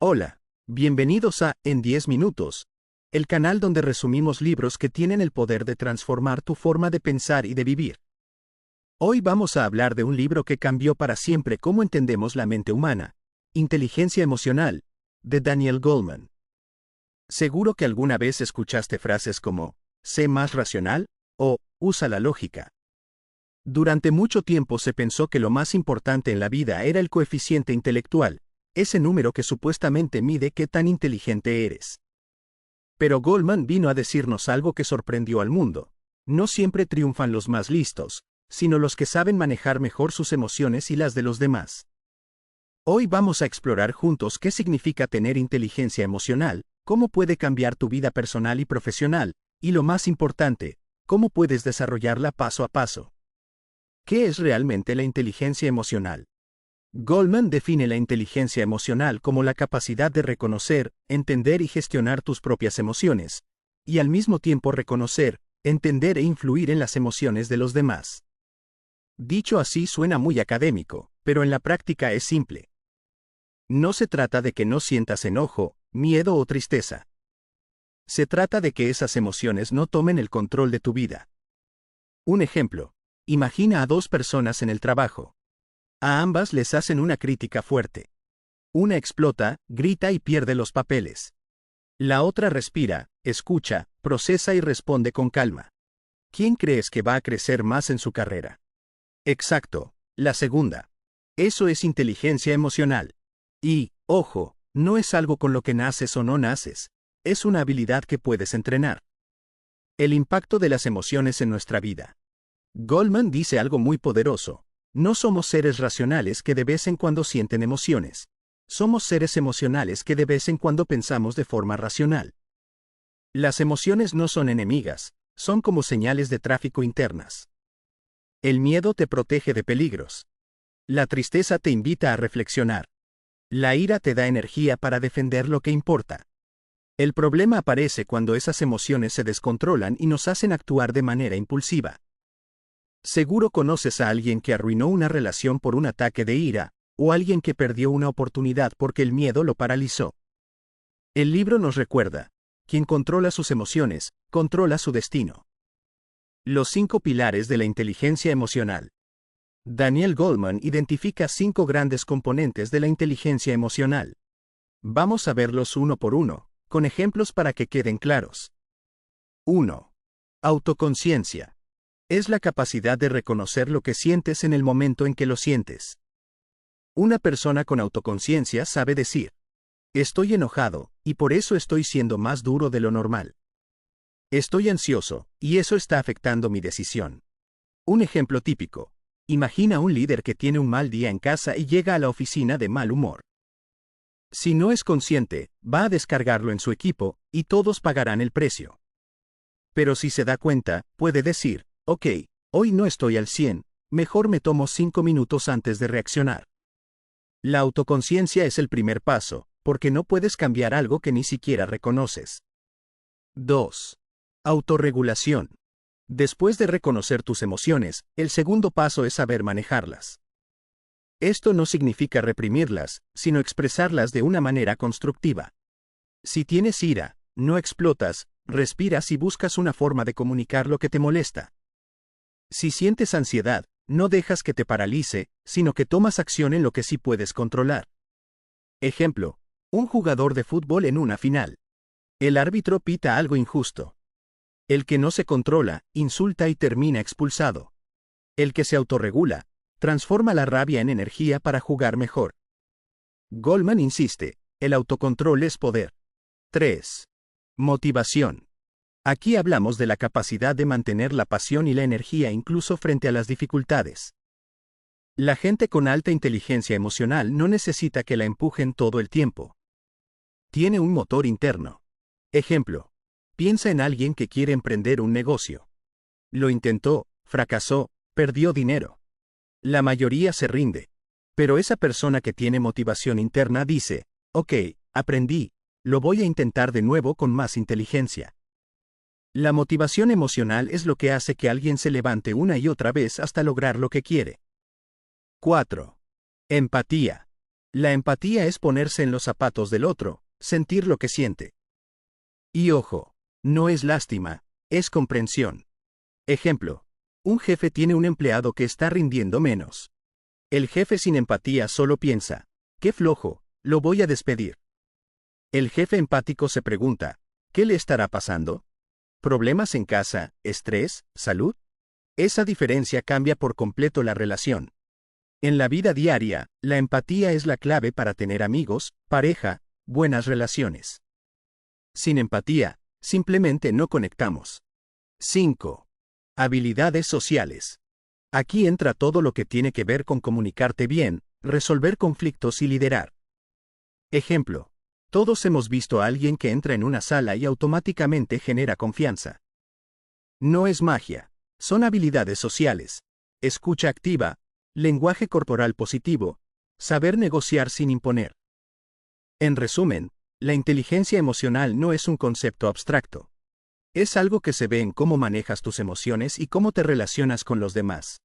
Hola, bienvenidos a En 10 Minutos, el canal donde resumimos libros que tienen el poder de transformar tu forma de pensar y de vivir. Hoy vamos a hablar de un libro que cambió para siempre cómo entendemos la mente humana, Inteligencia Emocional, de Daniel Goleman. Seguro que alguna vez escuchaste frases como, sé más racional, o, usa la lógica. Durante mucho tiempo se pensó que lo más importante en la vida era el coeficiente intelectual, ese número que supuestamente mide qué tan inteligente eres. Pero Goleman vino a decirnos algo que sorprendió al mundo. No siempre triunfan los más listos, sino los que saben manejar mejor sus emociones y las de los demás. Hoy vamos a explorar juntos qué significa tener inteligencia emocional, cómo puede cambiar tu vida personal y profesional, y lo más importante, cómo puedes desarrollarla paso a paso. ¿Qué es realmente la inteligencia emocional? Goleman define la inteligencia emocional como la capacidad de reconocer, entender y gestionar tus propias emociones, y al mismo tiempo reconocer, entender e influir en las emociones de los demás. Dicho así suena muy académico, pero en la práctica es simple. No se trata de que no sientas enojo, miedo o tristeza. Se trata de que esas emociones no tomen el control de tu vida. Un ejemplo. Imagina a dos personas en el trabajo. A ambas les hacen una crítica fuerte. Una explota, grita y pierde los papeles. La otra respira, escucha, procesa y responde con calma. ¿Quién crees que va a crecer más en su carrera? Exacto, la segunda. Eso es inteligencia emocional. Y, ojo, no es algo con lo que naces o no naces, es una habilidad que puedes entrenar. El impacto de las emociones en nuestra vida. Goleman dice algo muy poderoso. No somos seres racionales que de vez en cuando sienten emociones. Somos seres emocionales que de vez en cuando pensamos de forma racional. Las emociones no son enemigas, son como señales de tráfico internas. El miedo te protege de peligros. La tristeza te invita a reflexionar. La ira te da energía para defender lo que importa. El problema aparece cuando esas emociones se descontrolan y nos hacen actuar de manera impulsiva. Seguro conoces a alguien que arruinó una relación por un ataque de ira, o alguien que perdió una oportunidad porque el miedo lo paralizó. El libro nos recuerda, quien controla sus emociones, controla su destino. Los 5 pilares de la inteligencia emocional. Daniel Goleman identifica 5 grandes componentes de la inteligencia emocional. Vamos a verlos uno por uno, con ejemplos para que queden claros. 1. Autoconciencia. Es la capacidad de reconocer lo que sientes en el momento en que lo sientes. Una persona con autoconciencia sabe decir, estoy enojado, y por eso estoy siendo más duro de lo normal. Estoy ansioso, y eso está afectando mi decisión. Un ejemplo típico. Imagina un líder que tiene un mal día en casa y llega a la oficina de mal humor. Si no es consciente, va a descargarlo en su equipo, y todos pagarán el precio. Pero si se da cuenta, puede decir, ok, hoy no estoy al 100, mejor me tomo 5 minutos antes de reaccionar. La autoconciencia es el primer paso, porque no puedes cambiar algo que ni siquiera reconoces. 2. Autorregulación. Después de reconocer tus emociones, el segundo paso es saber manejarlas. Esto no significa reprimirlas, sino expresarlas de una manera constructiva. Si tienes ira, no explotas, respiras y buscas una forma de comunicar lo que te molesta. Si sientes ansiedad, no dejas que te paralice, sino que tomas acción en lo que sí puedes controlar. Ejemplo, un jugador de fútbol en una final. El árbitro pita algo injusto. El que no se controla, insulta y termina expulsado. El que se autorregula, transforma la rabia en energía para jugar mejor. Goleman insiste, el autocontrol es poder. 3. Motivación. Aquí hablamos de la capacidad de mantener la pasión y la energía incluso frente a las dificultades. La gente con alta inteligencia emocional no necesita que la empujen todo el tiempo. Tiene un motor interno. Ejemplo. Piensa en alguien que quiere emprender un negocio. Lo intentó, fracasó, perdió dinero. La mayoría se rinde. Pero esa persona que tiene motivación interna dice, ok, aprendí, lo voy a intentar de nuevo con más inteligencia. La motivación emocional es lo que hace que alguien se levante una y otra vez hasta lograr lo que quiere. 4. Empatía. La empatía es ponerse en los zapatos del otro, sentir lo que siente. Y ojo, no es lástima, es comprensión. Ejemplo. Un jefe tiene un empleado que está rindiendo menos. El jefe sin empatía solo piensa, qué flojo, lo voy a despedir. El jefe empático se pregunta, ¿qué le estará pasando? ¿Problemas en casa, estrés, salud? Esa diferencia cambia por completo la relación. En la vida diaria, la empatía es la clave para tener amigos, pareja, buenas relaciones. Sin empatía, simplemente no conectamos. 5. Habilidades sociales. Aquí entra todo lo que tiene que ver con comunicarte bien, resolver conflictos y liderar. Ejemplo. Todos hemos visto a alguien que entra en una sala y automáticamente genera confianza. No es magia, son habilidades sociales. Escucha activa, lenguaje corporal positivo, saber negociar sin imponer. En resumen, la inteligencia emocional no es un concepto abstracto. Es algo que se ve en cómo manejas tus emociones y cómo te relacionas con los demás.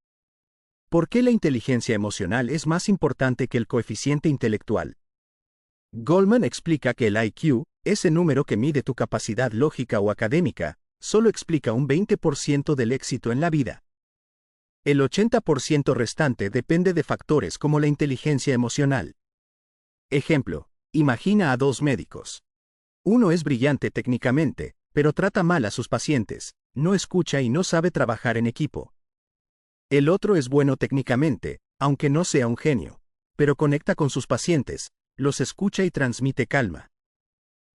¿Por qué la inteligencia emocional es más importante que el coeficiente intelectual? Goleman explica que el IQ, ese número que mide tu capacidad lógica o académica, solo explica un 20% del éxito en la vida. El 80% restante depende de factores como la inteligencia emocional. Ejemplo, imagina a dos médicos. Uno es brillante técnicamente, pero trata mal a sus pacientes, no escucha y no sabe trabajar en equipo. El otro es bueno técnicamente, aunque no sea un genio, pero conecta con sus pacientes, los escucha y transmite calma.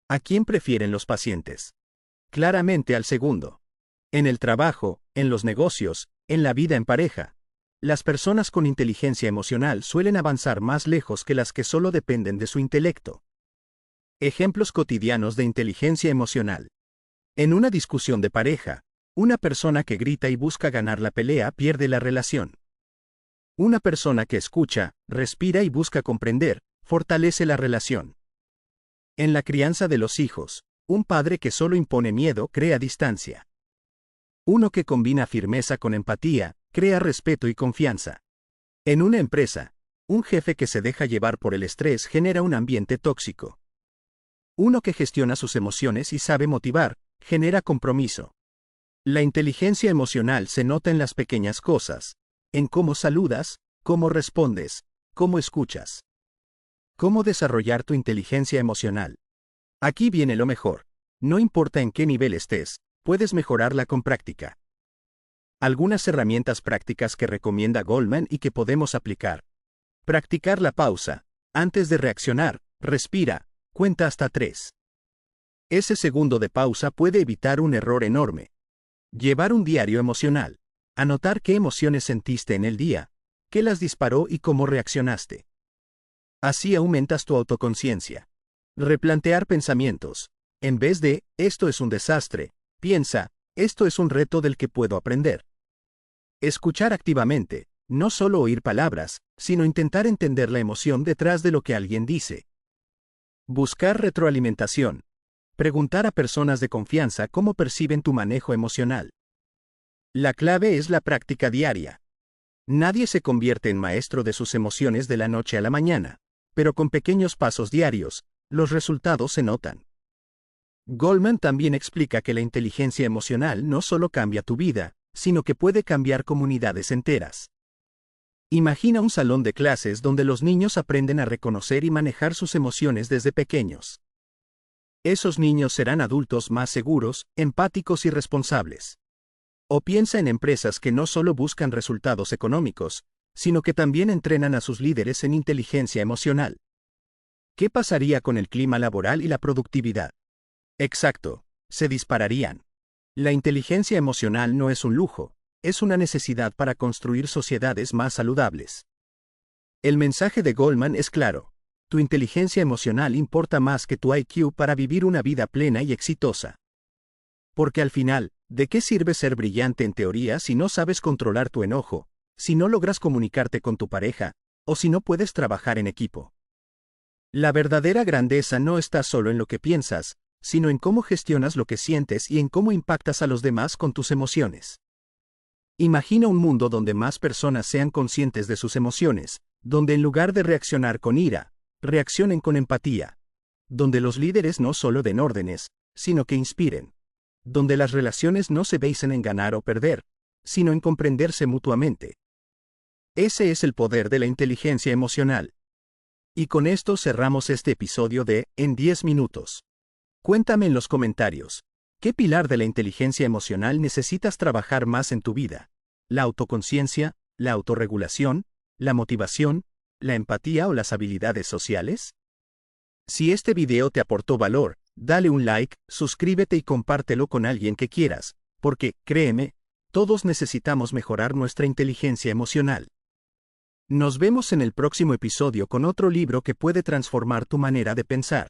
¿A quién prefieren los pacientes? Claramente al segundo. En el trabajo, en los negocios, en la vida en pareja. Las personas con inteligencia emocional suelen avanzar más lejos que las que solo dependen de su intelecto. Ejemplos cotidianos de inteligencia emocional. En una discusión de pareja, una persona que grita y busca ganar la pelea pierde la relación. Una persona que escucha, respira y busca comprender, fortalece la relación. En la crianza de los hijos, un padre que solo impone miedo crea distancia. Uno que combina firmeza con empatía, crea respeto y confianza. En una empresa, un jefe que se deja llevar por el estrés genera un ambiente tóxico. Uno que gestiona sus emociones y sabe motivar, genera compromiso. La inteligencia emocional se nota en las pequeñas cosas, en cómo saludas, cómo respondes, cómo escuchas. ¿Cómo desarrollar tu inteligencia emocional? Aquí viene lo mejor. No importa en qué nivel estés, puedes mejorarla con práctica. Algunas herramientas prácticas que recomienda Goleman y que podemos aplicar. Practicar la pausa. Antes de reaccionar, respira, cuenta hasta 3. Ese segundo de pausa puede evitar un error enorme. Llevar un diario emocional. Anotar qué emociones sentiste en el día, qué las disparó y cómo reaccionaste. Así aumentas tu autoconciencia. Replantear pensamientos. En vez de, esto es un desastre, piensa, esto es un reto del que puedo aprender. Escuchar activamente, no solo oír palabras, sino intentar entender la emoción detrás de lo que alguien dice. Buscar retroalimentación. Preguntar a personas de confianza cómo perciben tu manejo emocional. La clave es la práctica diaria. Nadie se convierte en maestro de sus emociones de la noche a la mañana, pero con pequeños pasos diarios, los resultados se notan. Goleman también explica que la inteligencia emocional no solo cambia tu vida, sino que puede cambiar comunidades enteras. Imagina un salón de clases donde los niños aprenden a reconocer y manejar sus emociones desde pequeños. Esos niños serán adultos más seguros, empáticos y responsables. O piensa en empresas que no solo buscan resultados económicos, sino que también entrenan a sus líderes en inteligencia emocional. ¿Qué pasaría con el clima laboral y la productividad? Exacto, se dispararían. La inteligencia emocional no es un lujo, es una necesidad para construir sociedades más saludables. El mensaje de Goleman es claro. Tu inteligencia emocional importa más que tu IQ para vivir una vida plena y exitosa. Porque al final, ¿de qué sirve ser brillante en teoría si no sabes controlar tu enojo, si no logras comunicarte con tu pareja, o si no puedes trabajar en equipo? La verdadera grandeza no está solo en lo que piensas, sino en cómo gestionas lo que sientes y en cómo impactas a los demás con tus emociones. Imagina un mundo donde más personas sean conscientes de sus emociones, donde en lugar de reaccionar con ira, Reaccionen con empatía. Donde los líderes no solo den órdenes, sino que inspiren. Donde las relaciones no se basen en ganar o perder, sino en comprenderse mutuamente. Ese es el poder de la inteligencia emocional. Y con esto cerramos este episodio de En 10 minutos. Cuéntame en los comentarios, ¿qué pilar de la inteligencia emocional necesitas trabajar más en tu vida? ¿La autoconciencia, la autorregulación, la motivación, la empatía o las habilidades sociales? Si este video te aportó valor, dale un like, suscríbete y compártelo con alguien que quieras, porque, créeme, todos necesitamos mejorar nuestra inteligencia emocional. Nos vemos en el próximo episodio con otro libro que puede transformar tu manera de pensar.